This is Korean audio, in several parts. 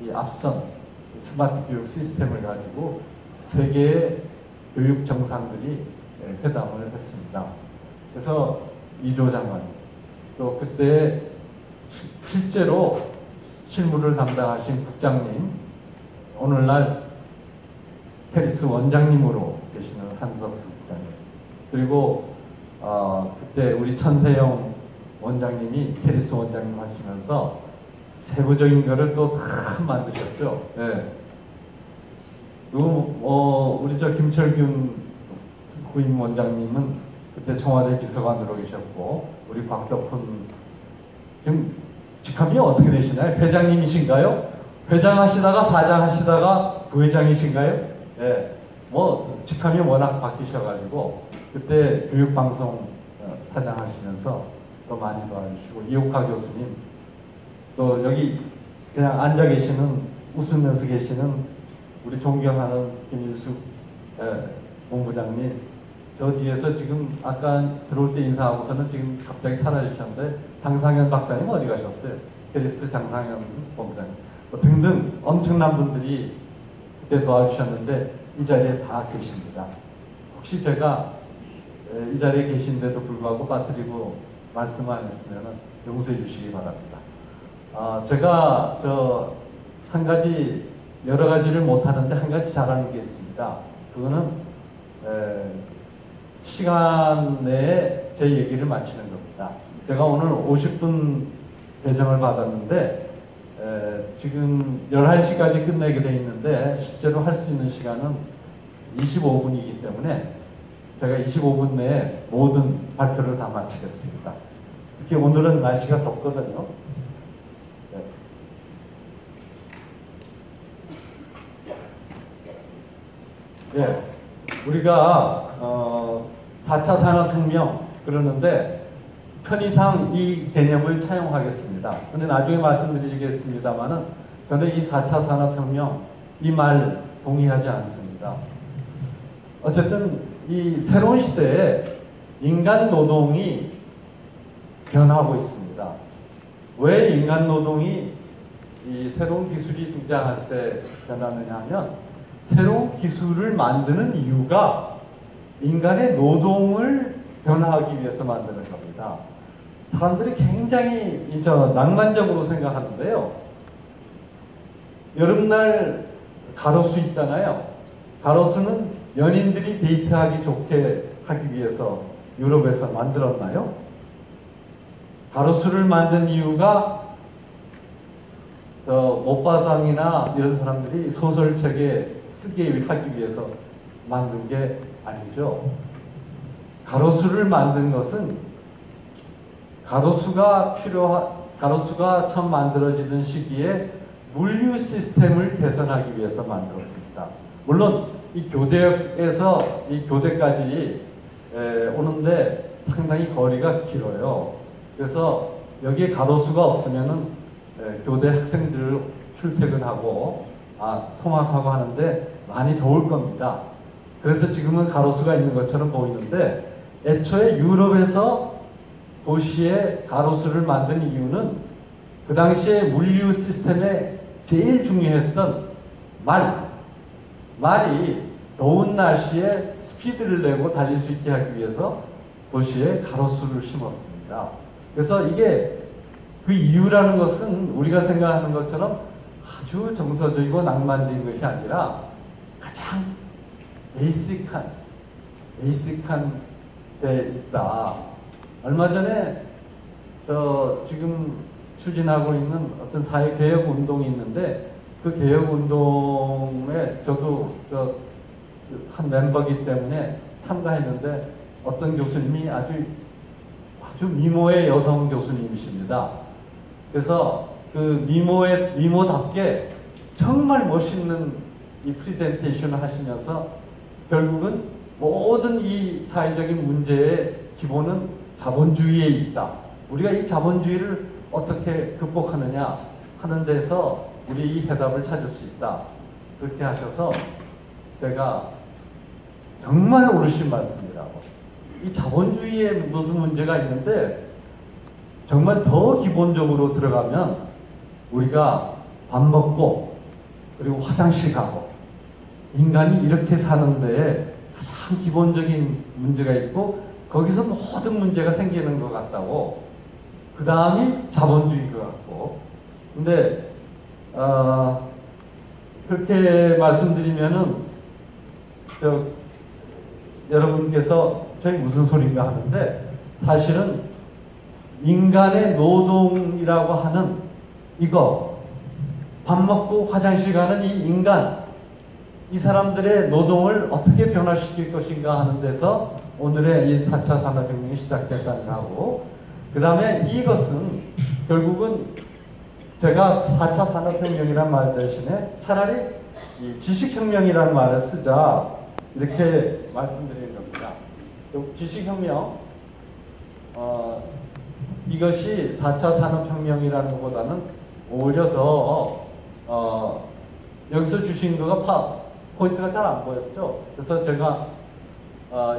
이 앞선 스마트 교육 시스템을 가지고 세계의 교육 정상들이 회담을 했습니다. 그래서 이조 장관, 또 그때 실제로 실무를 담당하신 국장님, 오늘날 캐리스 원장님으로 계시는 한석수 국장님, 그리고 그때 우리 천세영 원장님이 캐리스 원장님 하시면서 세부적인 거를 또 큰 만드셨죠. 네. 그리고 우리 저 김철균 후임 원장님은 그때 청와대 비서관으로 계셨고, 우리 곽덕훈 지금 직함이 어떻게 되시나요? 회장님이신가요? 회장 하시다가 사장 하시다가 부회장이신가요? 네. 뭐 직함이 워낙 바뀌셔가지고 그때 교육방송 사장 하시면서 또 많이 도와주시고, 이옥화 교수님, 또 여기 그냥 앉아 계시는, 웃으면서 계시는 우리 존경하는 김일숙 본부장님, 저 뒤에서 지금 아까 들어올 때 인사하고서는 지금 갑자기 사라지셨는데 장상현 박사님 어디 가셨어요? 캐리스 장상현 본부장님, 뭐 등등 엄청난 분들이 그때 도와주셨는데 이 자리에 다 계십니다. 혹시 제가 이 자리에 계신데도 불구하고 빠뜨리고 말씀 안 했으면 용서해 주시기 바랍니다. 제가 한 가지, 여러 가지를 못하는데 한 가지 잘하는 게 있습니다. 그거는 시간 내에 제 얘기를 마치는 겁니다. 제가 오늘 50분 배정을 받았는데 지금 11시까지 끝내게 돼 있는데 실제로 할 수 있는 시간은 25분이기 때문에 제가 25분 내에 모든 발표를 다 마치겠습니다. 특히 오늘은 날씨가 덥거든요. 예, 우리가 4차 산업혁명 그러는데 편의상 이 개념을 차용하겠습니다. 근데 나중에 말씀드리겠습니다만은 저는 이 4차 산업혁명 이 말 동의하지 않습니다. 어쨌든 이 새로운 시대에 인간 노동이 변하고 있습니다. 왜 인간 노동이 이 새로운 기술이 등장할 때 변하느냐 하면, 새로운 기술을 만드는 이유가 인간의 노동을 변화하기 위해서 만드는 겁니다. 사람들이 굉장히 낭만적으로 생각하는데요. 여름날 가로수 있잖아요. 가로수는 연인들이 데이트하기 좋게 하기 위해서 유럽에서 만들었나요? 가로수를 만든 이유가 못바상이나 이런 사람들이 소설책에 쓰게 하기 위해서 만든 게 아니죠. 가로수를 만든 것은 가로수가 처음 만들어지던 시기에 물류 시스템을 개선하기 위해서 만들었습니다. 물론 이 교대역에서 이 교대까지 오는데 상당히 거리가 길어요. 그래서 여기에 가로수가 없으면은 교대 학생들 출퇴근하고 통학하고 하는데 많이 더울 겁니다. 그래서 지금은 가로수가 있는 것처럼 보이는데, 애초에 유럽에서 도시에 가로수를 만든 이유는 그 당시에 물류 시스템에 제일 중요했던 말이 더운 날씨에 스피드를 내고 달릴 수 있게 하기 위해서 도시에 가로수를 심었습니다. 그래서 이게 그 이유라는 것은 우리가 생각하는 것처럼 아주 정서적이고 낭만적인 것이 아니라 가장 베이직한 데 있다. 얼마 전에 지금 추진하고 있는 어떤 사회개혁 운동이 있는데, 그 개혁 운동에 저도 한 멤버이기 때문에 참가했는데, 어떤 교수님이 아주 미모의 여성 교수님이십니다. 그래서 그 미모답게 정말 멋있는 이 프레젠테이션을 하시면서 결국은 모든 이 사회적인 문제의 기본은 자본주의에 있다. 우리가 이 자본주의를 어떻게 극복하느냐 하는 데서 우리 이 해답을 찾을 수 있다. 그렇게 하셔서 제가 정말 옳으신 말씀이라고. 이 자본주의에 모든 문제가 있는데 정말 더 기본적으로 들어가면 우리가 밥 먹고 그리고 화장실 가고, 인간이 이렇게 사는 데에 가장 기본적인 문제가 있고 거기서 모든 문제가 생기는 것 같다고. 그 다음이 자본주의인 것 같고. 근데 그렇게 말씀드리면은 여러분께서 저희 무슨 소린가 하는데, 사실은 인간의 노동이라고 하는 이거, 밥 먹고 화장실 가는 이 인간, 이 사람들의 노동을 어떻게 변화시킬 것인가 하는 데서 오늘의 이 4차 산업혁명이 시작됐다는 거고, 그 다음에 이것은 결국은 제가 4차 산업혁명이란 말 대신에 차라리 이 지식혁명이라는 말을 쓰자, 이렇게 말씀드리는 겁니다. 지식혁명, 이것이 4차 산업혁명이라는 것보다는 오히려 더 여기서 주신 거가 포인트가 잘 안 보였죠. 그래서 제가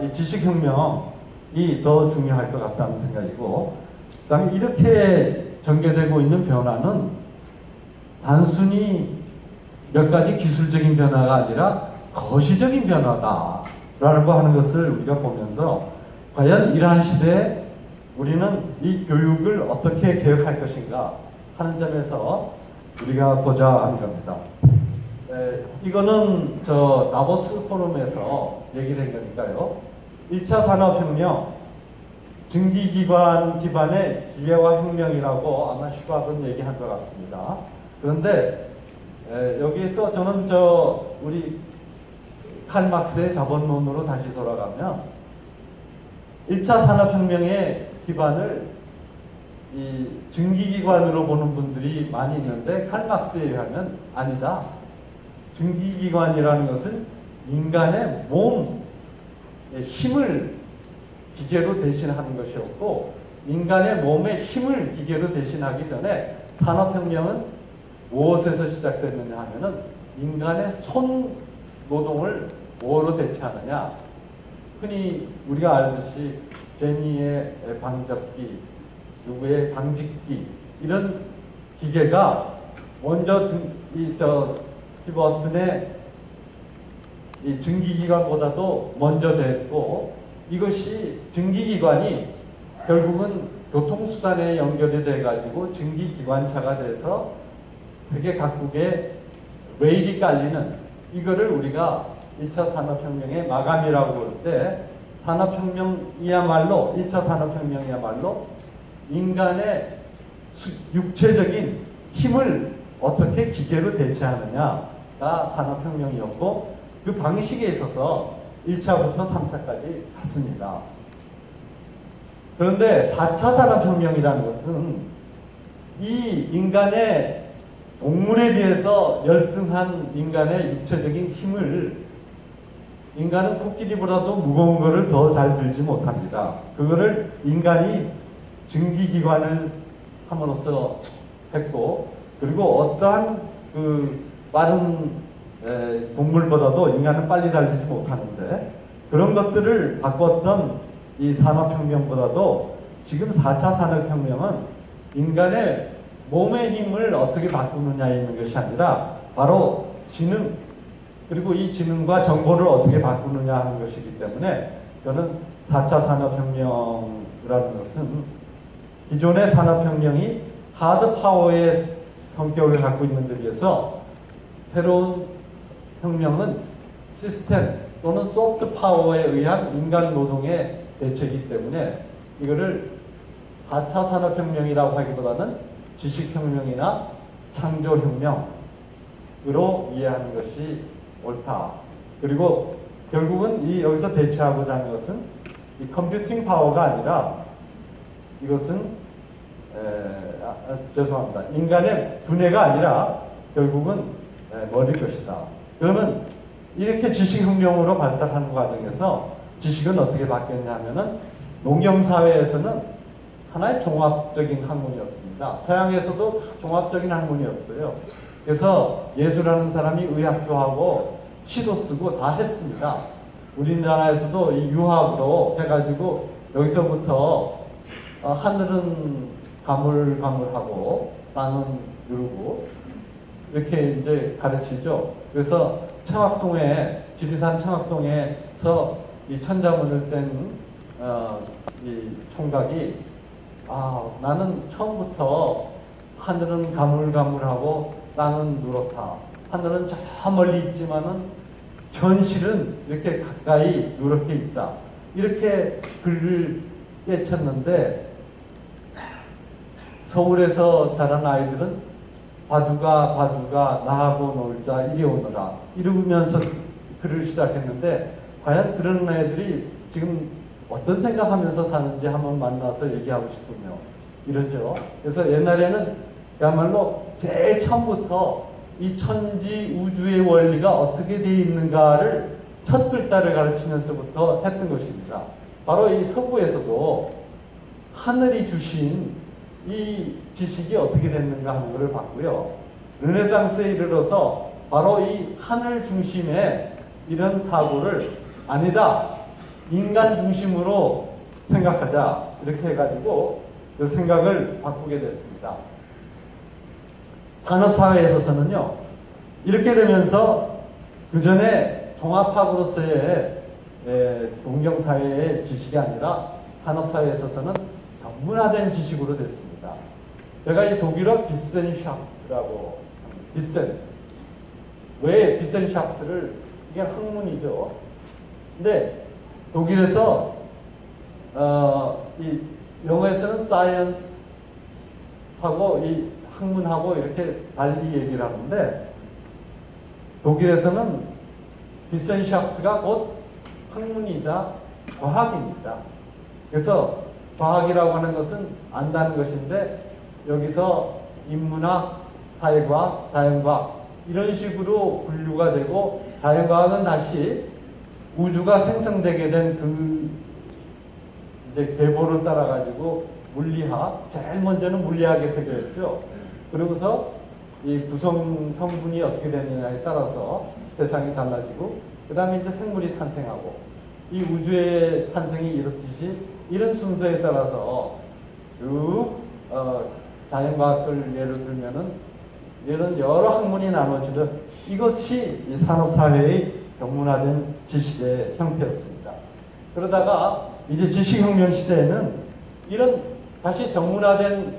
이 지식혁명이 더 중요할 것 같다는 생각이고, 그 다음에 이렇게 전개되고 있는 변화는 단순히 몇 가지 기술적인 변화가 아니라 거시적인 변화다라고 하는 것을 우리가 보면서, 과연 이러한 시대에 우리는 이 교육을 어떻게 개혁할 것인가 하는 점에서 우리가 보자 하는 겁니다. 이거는 저 다보스 포럼에서 얘기된 거니까요. 1차 산업혁명, 증기기관 기반의 기계화 혁명이라고 아마 슈밥은 얘기한 것 같습니다. 그런데 여기에서 저는 우리 칼 막스의 자본론으로 다시 돌아가면 1차 산업혁명의 기반을 이 증기기관으로 보는 분들이 많이 있는데, 칼 막스에 의하면 아니다. 증기기관이라는 것은 인간의 몸의 힘을 기계로 대신하는 것이었고, 인간의 몸의 힘을 기계로 대신하기 전에 산업혁명은 무엇에서 시작됐느냐 하면은 인간의 손 노동을 뭐로 대체하느냐. 흔히 우리가 알듯이 제니의 방접기, 누구의 방직기, 이런 기계가 먼저 스티버슨의 이 증기기관보다도 먼저 됐고, 이것이 증기기관이 결국은 교통수단에 연결이 돼가지고 증기기관차가 돼서 세계 각국에 레일이 깔리는, 이거를 우리가 1차 산업혁명의 마감이라고 볼 때, 산업혁명이야말로 1차 산업혁명이야말로 인간의 육체적인 힘을 어떻게 기계로 대체하느냐가 산업혁명이었고, 그 방식에 있어서 1차부터 3차까지 갔습니다. 그런데 4차 산업혁명이라는 것은 이 인간의 동물에 비해서 열등한 인간의 육체적인 힘을, 인간은 코끼리보다도 무거운 것을 더 잘 들지 못합니다. 그거를 인간이 증기기관을 함으로써 했고, 그리고 어떠한 빠른 동물보다도 인간은 빨리 달리지 못하는데, 그런 것들을 바꿨던 이 산업혁명보다도 지금 4차 산업혁명은 인간의 몸의 힘을 어떻게 바꾸느냐에 있는 것이 아니라 바로 지능, 그리고 이 지능과 정보를 어떻게 바꾸느냐 하는 것이기 때문에, 저는 4차 산업혁명이라는 것은 기존의 산업혁명이 하드 파워의 성격을 갖고 있는 데 비해서 새로운 혁명은 시스템 또는 소프트 파워에 의한 인간 노동의 대체이기 때문에, 이거를 4차 산업혁명이라고 하기보다는 지식혁명이나 창조혁명으로 이해하는 것이 옳다. 그리고 결국은 여기서 대체하고자 하는 것은 이 컴퓨팅 파워가 아니라, 이것은 죄송합니다. 인간의 두뇌가 아니라 결국은 머리일 것이다. 그러면 이렇게 지식혁명으로 발달하는 과정에서 지식은 어떻게 바뀌었냐 하면은, 농경사회에서는 하나의 종합적인 학문이었습니다. 서양에서도 종합적인 학문이었어요. 그래서 예수라는 사람이 의학도 하고 시도 쓰고 다 했습니다. 우리나라에서도 이 유학으로 해가지고 여기서부터 하늘은 가물가물하고 땅은 누르고 이렇게 이제 가르치죠. 그래서 청학동에, 지리산 청학동에서 이 천자문을 뗀 이 총각이, 나는 처음부터 하늘은 가물가물하고 땅은 누렇다. 하늘은 저 멀리 있지만은 현실은 이렇게 가까이 누렇게 있다. 이렇게 글을 깨쳤는데, 서울에서 자란 아이들은 바둑아 나하고 놀자 이리 오너라 이러면서 글을 시작했는데, 과연 그런 애들이 지금 어떤 생각하면서 사는지 한번 만나서 얘기하고 싶으며 이러죠. 그래서 옛날에는 그야말로 제일 처음부터 이 천지 우주의 원리가 어떻게 되어 있는가를 첫 글자를 가르치면서부터 했던 것입니다. 바로 이 서구에서도 하늘이 주신 이 지식이 어떻게 됐는가 하는 것을 봤고요. 르네상스에 이르러서 바로 이 하늘 중심의 이런 사고를 아니다, 인간 중심으로 생각하자 이렇게 해가지고 그 생각을 바꾸게 됐습니다. 산업사회에 있어서는요, 이렇게 되면서 그 전에 종합학으로서의 동경사회의 지식이 아니라 산업사회에 있어서는 전문화된 지식으로 됐습니다. 제가 이 독일어 비센샤프트라고, 비센, 왜 비센샤프트를, 이게 학문이죠. 근데 독일에서 이 영어에서는 사이언스 하고 이 학문하고 이렇게 달리 얘기를 하는데, 독일에서는 비센샤프트가 곧 학문이자 과학입니다. 그래서 과학이라고 하는 것은 안다는 것인데, 여기서 인문학, 사회과학, 자연과학 이런 식으로 분류가 되고, 자연과학은 다시 우주가 생성되게 된 그 이제 계보를 따라 가지고 물리학, 제일 먼저는 물리학의 세계였죠. 그러고서 이 구성 성분이 어떻게 되느냐에 따라서 세상이 달라지고, 그 다음에 이제 생물이 탄생하고, 이 우주의 탄생이 이렇듯이 이런 순서에 따라서 쭉 자연과학을 예를 들면은 이런 여러 학문이 나눠지듯 이것이 이 산업사회의 전문화된 지식의 형태였습니다. 그러다가 이제 지식혁명 시대에는 이런 다시 전문화된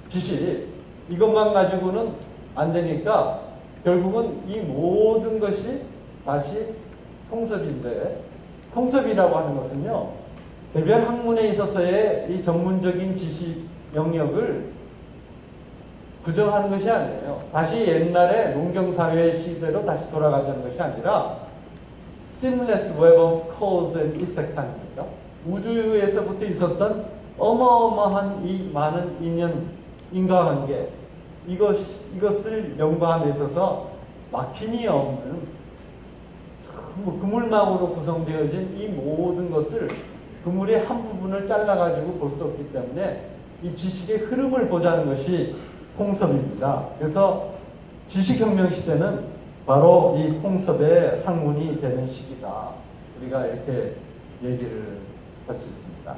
지식, 이것만 가지고는 안 되니까 결국은 이 모든 것이 다시 통섭인데, 통섭이라고 하는 것은요, 개별 학문에 있어서의 이 전문적인 지식 영역을 부정하는 것이 아니에요. 다시 옛날에 농경사회 시대로 다시 돌아가자는 것이 아니라 seamless web of cause and effect 아닙니까? 우주에서부터 있었던 어마어마한 이 많은 인연, 인과관계, 이것을 연구함에 있어서 막힘이 없는 그물망으로 구성되어진 이 모든 것을 그물의 한 부분을 잘라가지고 볼 수 없기 때문에 이 지식의 흐름을 보자는 것이 통섭입니다. 그래서 지식혁명 시대는 바로 이 통섭의 학문이 되는 시기다. 우리가 이렇게 얘기를 할 수 있습니다.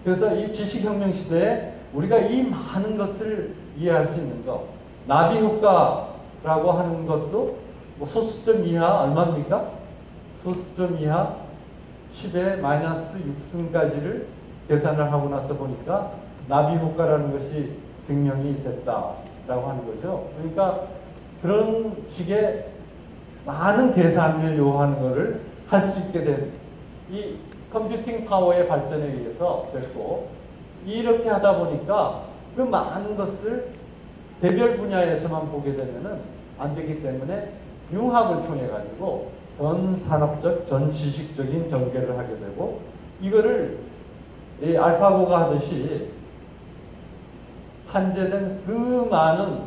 그래서 이 지식혁명 시대에 우리가 이 많은 것을 이해할 수 있는 것, 나비효과라고 하는 것도 뭐 소수점 이하 얼마입니까? 소수점 이하 10의 마이너스 6승까지를 계산을 하고 나서 보니까 나비효과라는 것이 증명이 됐다라고 하는 거죠. 그러니까 그런 식의 많은 계산을 요하는 것을 할 수 있게 된 이 컴퓨팅 파워의 발전에 의해서 됐고, 이렇게 하다 보니까 그 많은 것을 개별 분야에서만 보게 되면은 안 되기 때문에 융합을 통해 가지고 전 산업적, 전 지식적인 전개를 하게 되고, 이거를 이 알파고가 하듯이 산재된 그 많은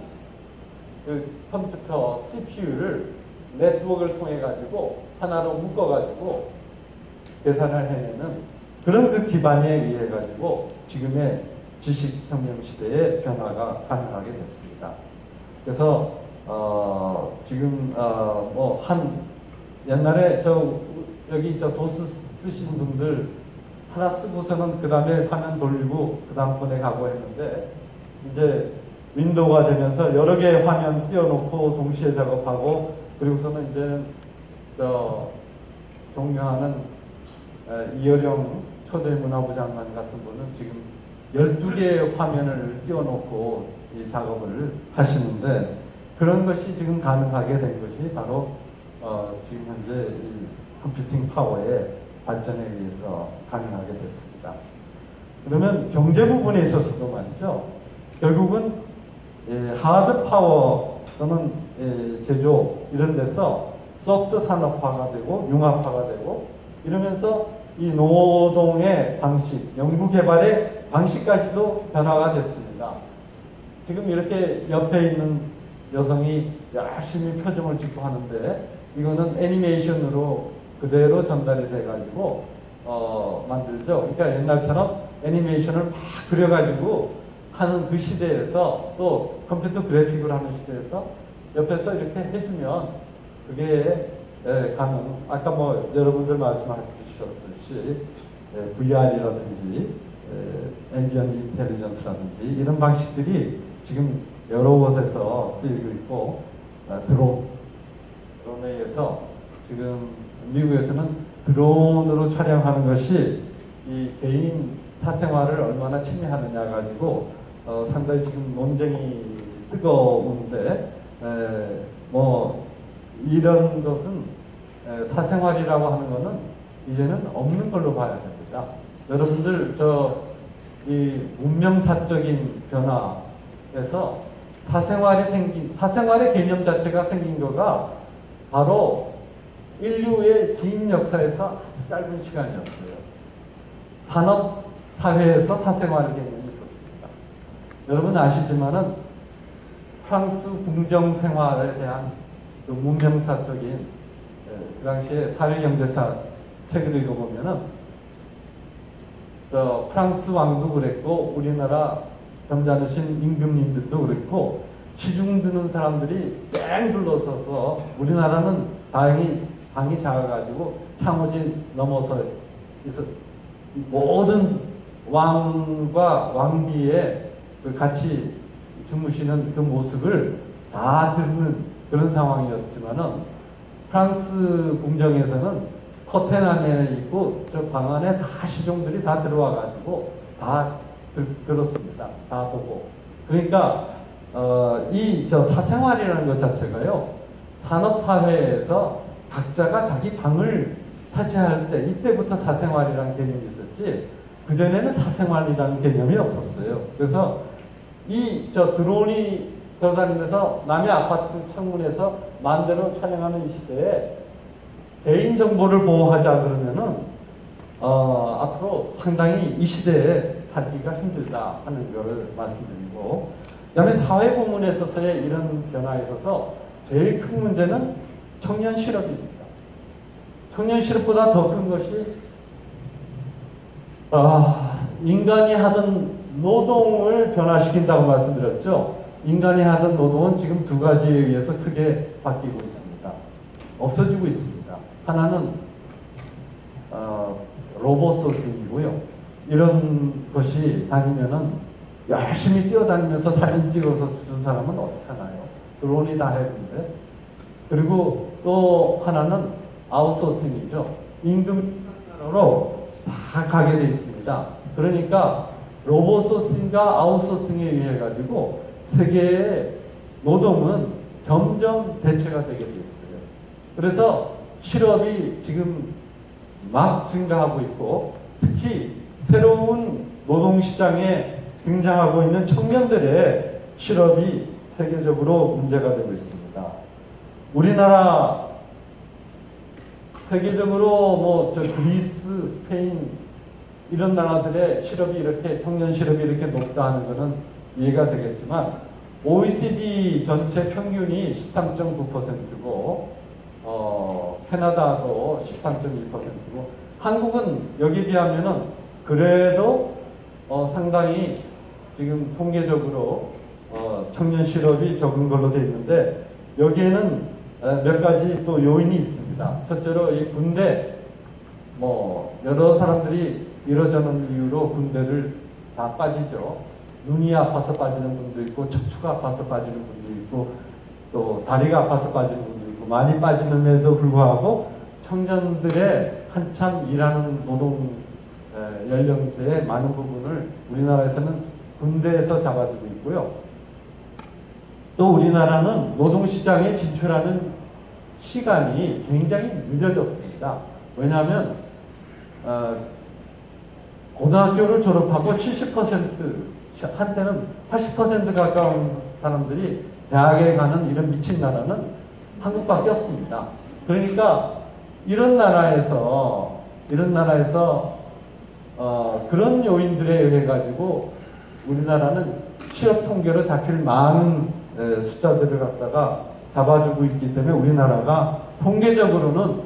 그 컴퓨터 CPU를 네트워크를 통해 가지고 하나로 묶어 가지고 계산을 해내는 그런 그 기반에 의해 가지고 지금의 지식혁명 시대의 변화가 가능하게 됐습니다. 그래서 지금 뭐 옛날에 여기 도스 쓰신 분들 하나 쓰고서는 그 다음에 화면 돌리고 그 다음 번에 가고 했는데, 이제 윈도우가 되면서 여러 개의 화면 띄워놓고 동시에 작업하고, 그리고서는 이제 존경하는 이어령 초대 문화부 장관 같은 분은 지금 12개의 화면을 띄워놓고 이 작업을 하시는데, 그런 것이 지금 가능하게 된 것이 바로 지금 현재 이 컴퓨팅 파워의 발전에 의해서 가능하게 됐습니다. 그러면 경제 부분에 있어서도 말이죠. 결국은 하드 파워 또는 제조 이런 데서 소프트 산업화가 되고 융합화가 되고 이러면서 이 노동의 방식, 연구개발의 방식까지도 변화가 됐습니다. 지금 이렇게 옆에 있는 여성이 열심히 표정을 짓고 하는데, 이거는 애니메이션으로 그대로 전달이 돼가지고 만들죠. 그러니까 옛날처럼 애니메이션을 막 그려가지고 하는 그 시대에서, 또 컴퓨터 그래픽을 하는 시대에서 옆에서 이렇게 해주면 그게 아까 뭐 여러분들 말씀하셨듯이 VR이라든지 앰비언트 인텔리전스라든지 이런 방식들이 지금 여러 곳에서 쓰이고 있고, 드론에 의해서 지금 미국에서는 드론으로 촬영하는 것이 이 개인 사생활을 얼마나 침해하느냐 가지고 상당히 지금 논쟁이 뜨거운데, 뭐 이런 것은 사생활이라고 하는 것은 이제는 없는 걸로 봐야 됩니다. 여러분들 이 문명사적인 변화에서 사생활의 개념 자체가 생긴 거가 바로 인류의 긴 역사에서 아주 짧은 시간이었어요. 산업 사회에서 사생활의 개념이 있었습니다. 여러분 아시지만은 프랑스 궁정 생활에 대한 그 문명사적인 그 당시에 사회경제사 책을 읽어보면은 프랑스 왕도 그랬고 우리나라 점잖으신 임금님들도 그랬고 시중 드는 사람들이 뺑 둘러서서, 우리나라는 다행히 방이 작아가지고 창호지 넘어서 모든 왕과 왕비의 같이 주무시는 그 모습을 다 듣는 그런 상황이었지만은, 프랑스 궁정에서는 커튼 안에 있고 저 방 안에 다 시종들이 다 들어와가지고 다 들었습니다. 다 보고. 그러니까 사생활이라는 것 자체가요, 산업사회에서 각자가 자기 방을 차지할 때, 이때부터 사생활이라는 개념이 있었지, 그전에는 사생활이라는 개념이 없었어요. 그래서 드론이 돌아다니면서 남의 아파트 창문에서 마음대로 촬영하는 이 시대에 개인정보를 보호하자 그러면은, 앞으로 상당히 이 시대에 살기가 힘들다 하는 것을 말씀드리고, 그 다음에 사회 부문에 있어서의 이런 변화에 있어서 제일 큰 문제는 청년 실업입니다. 청년 실업보다 더 큰 것이 인간이 하던 노동을 변화시킨다고 말씀드렸죠. 인간이 하던 노동은 지금 두 가지에 의해서 크게 바뀌고 있습니다. 없어지고 있습니다. 하나는 로봇 소싱이고요. 이런 것이 다니면은 열심히 뛰어다니면서 사진 찍어서 주는 사람은 어떻게 하나요? 드론이 다 해주는데. 그리고 또 하나는 아웃소싱이죠. 임금으로 다 가게 돼 있습니다. 그러니까 로봇 소싱과 아웃소싱에 의해 가지고 세계의 노동은 점점 대체가 되게 돼 있어요. 그래서 실업이 지금 막 증가하고 있고, 특히 새로운 노동시장에 등장하고 있는 청년들의 실업이 세계적으로 문제가 되고 있습니다. 우리나라 세계적으로 그리스, 스페인 이런 나라들의 실업이 이렇게, 청년 실업이 이렇게 높다 하는 것은 이해가 되겠지만, OECD 전체 평균이 13.9%고 캐나다도 13.2%고 한국은 여기에 비하면은 그래도 상당히 지금 통계적으로 청년 실업이 적은 걸로 되어 있는데, 여기에는 몇 가지 또 요인이 있습니다. 첫째로 이 군대, 여러 사람들이 이러저런 이유로 군대를 다 빠지죠. 눈이 아파서 빠지는 분도 있고 척추가 아파서 빠지는 분도 있고 또 다리가 아파서 빠지는 분도 있고 많이 빠지는데도 불구하고 청년들의 한참 일하는 노동 연령대의 많은 부분을 우리나라에서는 군대에서 잡아주고 있고요. 또 우리나라는 노동시장에 진출하는 시간이 굉장히 늦어졌습니다. 왜냐하면 고등학교를 졸업하고 70% 한때는 80% 가까운 사람들이 대학에 가는 이런 미친 나라는 한국밖에 없습니다. 그러니까 이런 나라에서 그런 요인들에 의해 가지고 우리나라는 취업 통계로 잡힐 많은 숫자들을 갖다가 잡아주고 있기 때문에 우리나라가 통계적으로는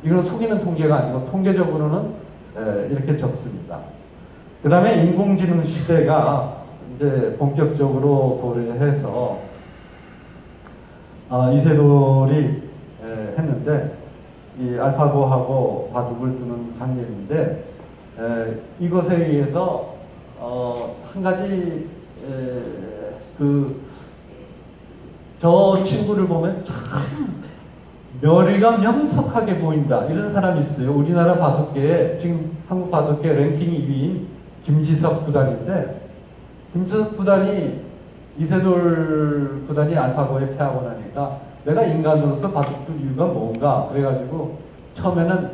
이건 속이는 통계가 아니고 통계적으로는 이렇게 적습니다. 그 다음에 인공지능 시대가 이제 본격적으로 도래해서 이세돌이 했는데 이 알파고하고 바둑을 두는 장면인데 이것에 의해서 한 가지 저 친구를 보면 참 멸의가 명석하게 보인다 이런 사람이 있어요. 우리나라 바둑계에 지금 한국 바둑계 랭킹 2위인 김지석 구단인데 김지석 구단이 이세돌 구단이 알파고에 패하고 나니까 내가 인간으로서 바둑 둘 이유가 뭔가 그래가지고 처음에는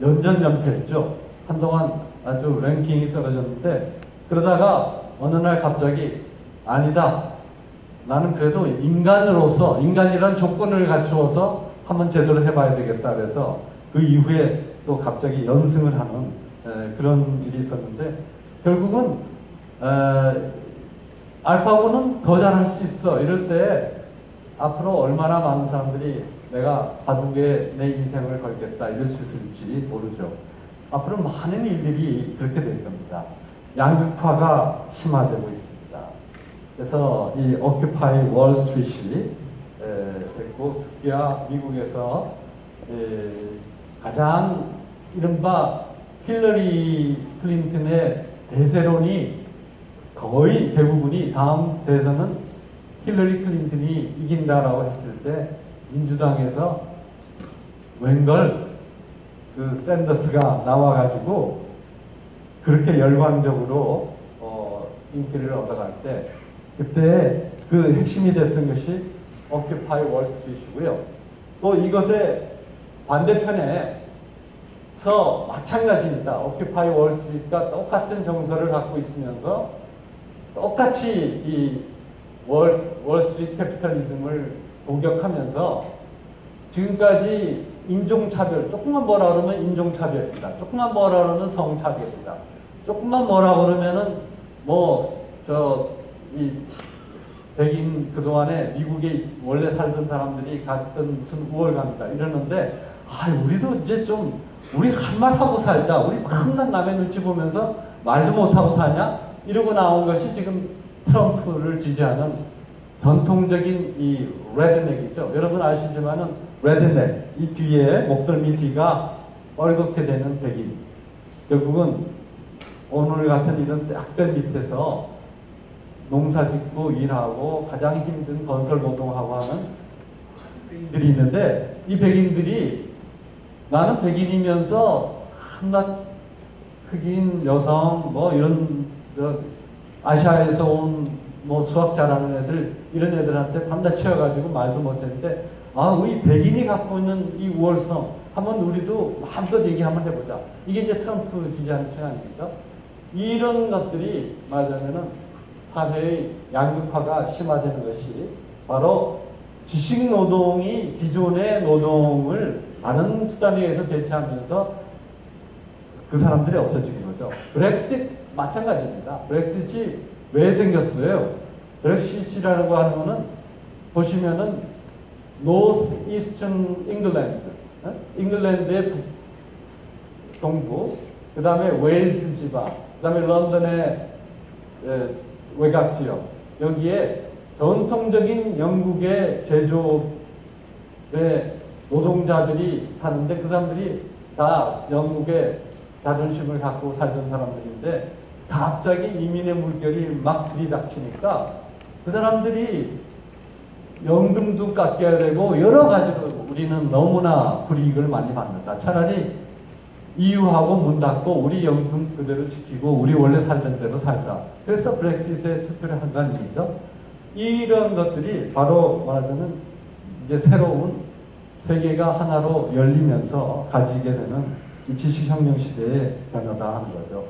연전연패했죠. 한동안 아주 랭킹이 떨어졌는데 그러다가 어느 날 갑자기 아니다. 나는 그래도 인간으로서 인간이란 조건을 갖추어서 한번 제대로 해봐야 되겠다 그래서 그 이후에 또 갑자기 연승을 하는 그런 일이 있었는데 결국은 알파고는 더 잘할 수 있어 이럴 때 앞으로 얼마나 많은 사람들이 내가 바둑에 내 인생을 걸겠다 이럴 수 있을지 모르죠. 앞으로 많은 일들이 그렇게 될 겁니다. 양극화가 심화되고 있습니다. 그래서 이 오큐파이 월스트리트이 됐고 특히나 미국에서 가장 이른바 힐러리 클린턴의 대세론이 거의 대부분이 다음 대선은 힐러리 클린턴이 이긴다라고 했을 때 민주당에서 웬걸 그 샌더스가 나와가지고 그렇게 열광적으로 인기를 얻어갈 때 그때 그 핵심이 됐던 것이 오큐파이 월스트리트이고요. 또 이것의 반대편에서 마찬가지입니다. 오큐파이 월스트리트가 똑같은 정서를 갖고 있으면서 똑같이 이 월스트리트 캐피탈리즘을 공격하면서 지금까지 인종차별, 조금만 뭐라 그러면 인종차별이다. 조금만 뭐라 그러면 성차별이다. 조금만 뭐라 그러면은 이 백인 그동안에 미국에 원래 살던 사람들이 갔던 무슨 우월감이다 이러는데 우리도 이제 좀 우리 할 말 하고 살자. 우리 항상 남의 눈치 보면서 말도 못하고 사냐? 이러고 나온 것이 지금 트럼프를 지지하는 전통적인 이 레드넥이죠. 여러분 아시지만은 레드넥 이 뒤에 목덜미 뒤가 뻘겋게 되는 백인. 결국은 오늘 같은 이런 딱별 밑에서 농사 짓고 일하고 가장 힘든 건설 노동하고 하는 백인들이 있는데 이 백인들이 나는 백인이면서 한낱 흑인 여성 이런 아시아에서 온 수학 잘하는 애들 이런 애들한테 밤낮 치여가지고 말도 못했는데 우리 백인이 갖고 있는 이 우월성 한번 우리도 마음껏 얘기 한번 해보자. 이게 이제 트럼프 지지하는 층 아닙니까? 이런 것들이 말하자면은 사회의 양극화가 심화되는 것이 바로 지식노동이 기존의 노동을 다른 수단에 의해서 대체하면서 그 사람들이 없어지는 거죠. 브렉시트 마찬가지입니다. 브렉시트이 왜 생겼어요? 브렉시트라고 하는 거는 보시면은 North Eastern England, 잉글랜드의 동부, 그 다음에 웨일스 지방, 그 다음에 런던의 외곽 지역, 여기에 전통적인 영국의 제조업의 노동자들이 사는데 그 사람들이 다 영국의 자존심을 갖고 살던 사람들인데 갑자기 이민의 물결이 막 들이닥치니까 그 사람들이 연금도 깎여야 되고 여러 가지로 우리는 너무나 불이익을 많이 받는다. 차라리 이유하고 문 닫고 우리 연금 그대로 지키고 우리 원래 살던 대로 살자. 그래서 브렉시트에 투표를 한 거 아닙니까? 이런 것들이 바로 말하자면 이제 새로운 세계가 하나로 열리면서 가지게 되는 이 지식혁명 시대의 변화다 하는 거죠.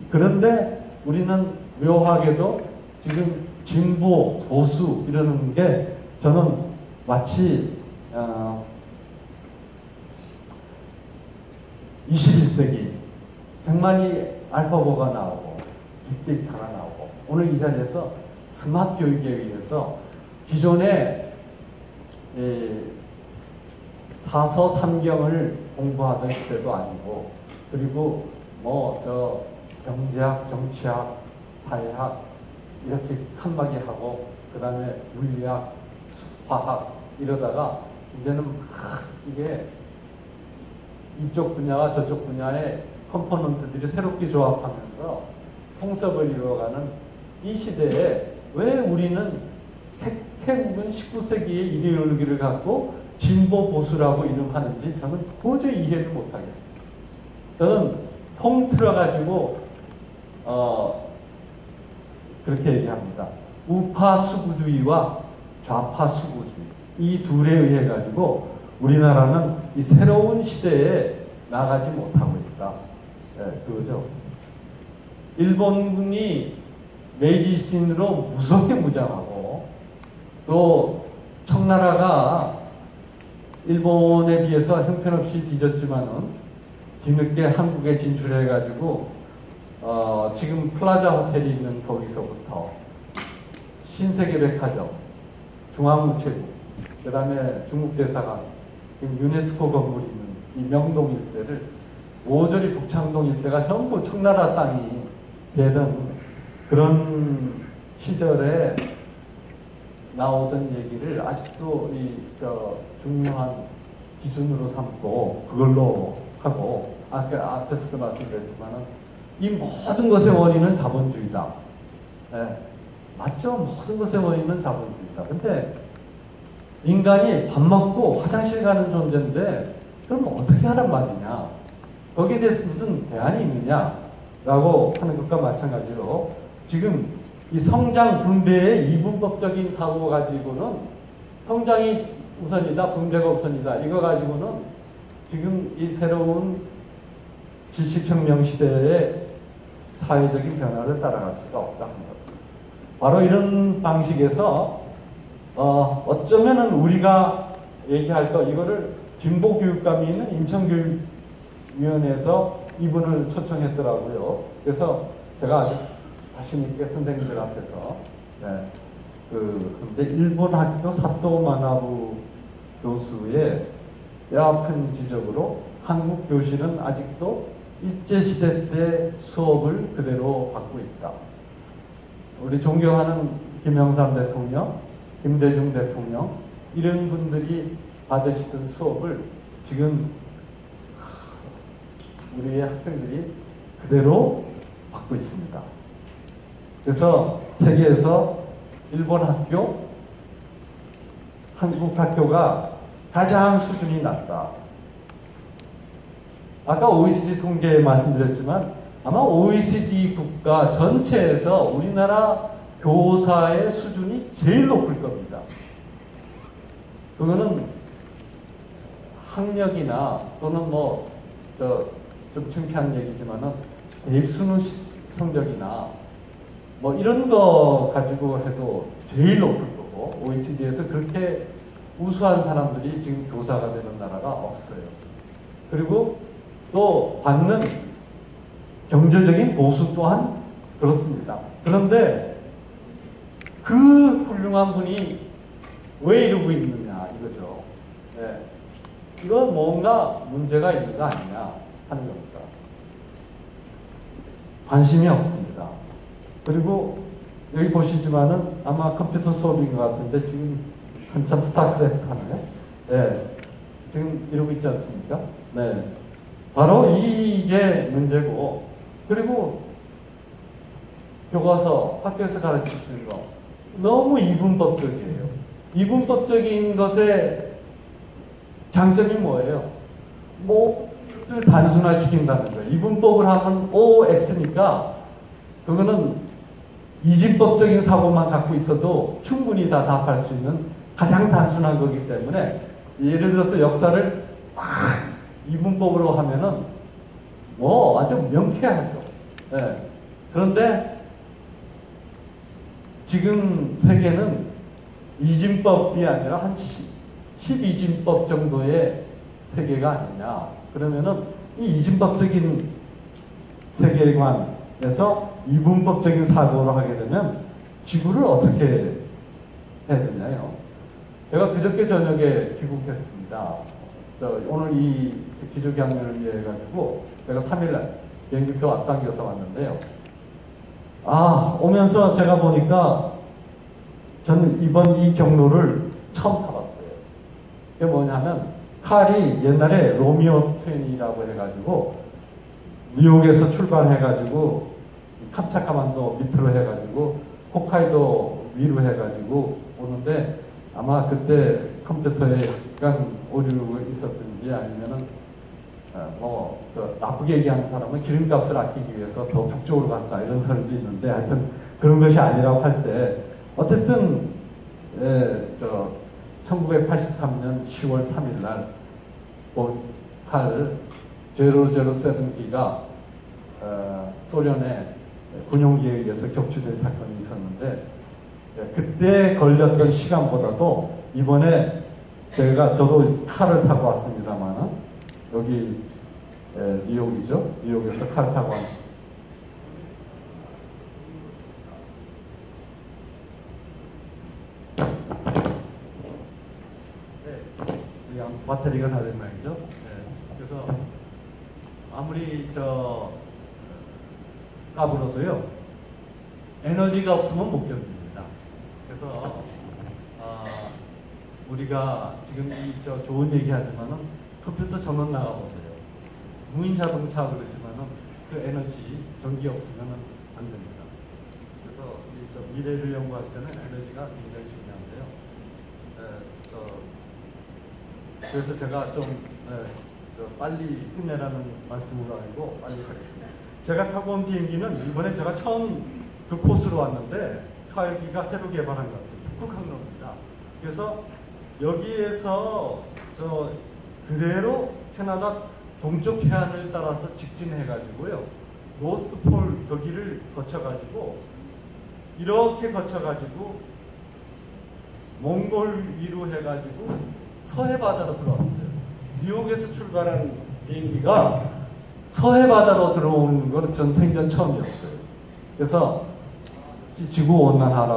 그런데 우리는 묘하게도 지금 진보, 보수 이러는 게 저는 마치 21세기 정말 이 알파고가 나오고 빅데이터가 나오고 오늘 이 자리에서 스마트 교육에 의해서 기존의 사서 삼경을 공부하던 시대도 아니고 그리고 경제학, 정치학, 사회학 이렇게 칸막이 하고 그 다음에 물리학, 화학 이러다가 이제는 이게 이쪽 분야와 저쪽 분야의 컴포넌트들이 새롭게 조합하면서 통섭을 이루어가는 이 시대에 왜 우리는 태국은 19세기의 이데올로기를 갖고 진보 보수라고 이름하는지 저는 도저히 이해를 못하겠어요. 저는 통틀어가지고 그렇게 얘기합니다. 우파 수구주의와 좌파 수구주의 이 둘에 의해 가지고 우리나라는 이 새로운 시대에 나가지 못하고 있다. 네, 그거죠. 일본군이 메이지 신으로 무섭게 무장하고 또 청나라가 일본에 비해서 형편없이 뒤졌지만은 뒤늦게 한국에 진출해가지고 지금 플라자 호텔이 있는 거기서부터 신세계백화점, 중앙우체국, 그 다음에 중국대사관, 지금 유네스코 건물이 있는 이 명동 일대를 모조리 북창동 일대가 전부 청나라 땅이 되던 그런 시절에 나오던 얘기를 아직도 중요한 기준으로 삼고 그걸로 하고 앞에서도 말씀드렸지만은 이 모든 것의 원인은 자본주의다. 네, 맞죠? 모든 것의 원인은 자본주의다. 근데 인간이 밥 먹고 화장실 가는 존재인데 그럼 어떻게 하란 말이냐? 거기에 대해서 무슨 대안이 있느냐라고 하는 것과 마찬가지로 지금 이 성장 분배의 이분법적인 사고 가지고는 성장이 우선이다, 분배가 우선이다 이거 가지고는 지금 이 새로운 지식혁명 시대의 사회적인 변화를 따라갈 수가 없다 하는 겁니다. 바로 이런 방식에서 어쩌면은 우리가 얘기할 거 이거를 진보교육감이 있는 인천교육위원회에서 이분을 초청했더라고요. 그래서 제가 아주 자신 있게 선생님들 앞에서 근데 일본 학교 사토 마나부 교수의 뼈아픈 지적으로 한국 교실은 아직도 일제시대 때 수업을 그대로 받고 있다. 우리 존경하는 김영삼 대통령, 김대중 대통령 이런 분들이 받으시던 수업을 지금 우리의 학생들이 그대로 받고 있습니다. 그래서 세계에서 일본 학교, 한국 학교가 가장 수준이 낮다. 아까 OECD 통계 말씀드렸지만 아마 OECD 국가 전체에서 우리나라 교사의 수준이 제일 높을 겁니다. 그거는 학력이나 또는 좀 창피한 얘기지만은 대입수능 성적이나 이런 거 가지고 해도 제일 높을 거고 OECD에서 그렇게 우수한 사람들이 지금 교사가 되는 나라가 없어요. 그리고 또 받는 경제적인 보수 또한 그렇습니다. 그런데 그 훌륭한 분이 왜 이러고 있느냐 이거죠. 네. 이건 뭔가 문제가 있는 거 아니냐 하는 겁니다. 관심이 없습니다. 그리고 여기 보시지만은 아마 컴퓨터 수업인 것 같은데 지금 한참 스타크래프트 하나요? 네. 지금 이러고 있지 않습니까? 네. 바로 이게 문제고, 그리고 교과서 학교에서 가르치시는 거 너무 이분법적이에요. 이분법적인 것의 장점이 뭐예요? 뭐를 단순화시킨다는 거예요. 이분법을 하면 OX니까 그거는 이진법적인 사고만 갖고 있어도 충분히 다 답할 수 있는 가장 단순한 거기 때문에 예를 들어서 역사를 막 이분법으로 하면은 뭐 아주 명쾌하죠. 네. 그런데 지금 세계는 이진법이 아니라 한 12진법 정도의 세계가 아니냐. 그러면은 이 이진법적인 세계관에서 이분법적인 사고를 하게 되면 지구를 어떻게 해야 되나요? 제가 그저께 저녁에 귀국했습니다. 오늘 이 기조경연을 위해 가지고 제가 3일날 비행기표 앞당겨서 왔는데요. 오면서 제가 보니까 저는 이번 이 경로를 처음 타봤어요. 이게 뭐냐면 칼이 옛날에 로미오 트웬이라고 해가지고 뉴욕에서 출발해가지고 캄차카만도 밑으로 해가지고 홋카이도 위로 해가지고 오는데 아마 그때 컴퓨터에 약간 오류가 있었든지 아니면은 나쁘게 얘기하는 사람은 기름값을 아끼기 위해서 더 북쪽으로 갔다 이런 설도 있는데 하여튼 그런 것이 아니라고 할 때 어쨌든 1983년 10월 3일 날 칼 007기가 소련의 군용기에 의해서 격추된 사건이 있었는데 그때 걸렸던 시간보다도 이번에 저도 칼을 타고 왔습니다만 여기 뉴욕이죠. 뉴욕에서 칼을 타고 왔 배터리가 다 된 말이죠. 그래서 아무리 까불어도요 에너지가 없으면 못 견딥니다. 그래서 우리가 지금 좋은 얘기하지만은 컴퓨터 전원 나가보세요. 무인 자동차 그러지만은 그 에너지 전기 없으면은 안 됩니다. 그래서 미래를 연구할 때는 에너지가 굉장히 중요한데요. 그래서 제가 빨리 끝내라는 말씀으로 알고 빨리 가겠습니다. 제가 타고 온 비행기는 이번에 제가 처음 그 코스로 왔는데 헬기가 새로 개발한 것 같아요. 북극 항로입니다. 그래서 여기에서 그대로 캐나다 동쪽 해안을 따라서 직진해가지고요. 노스폴 거기를 거쳐가지고 이렇게 거쳐가지고 몽골 위로 해가지고 서해 바다로 들어왔어요. 뉴욕에서 출발한 비행기가 서해 바다로 들어오는 건 전 생전 처음이었어요. 그래서 지구 온난화라고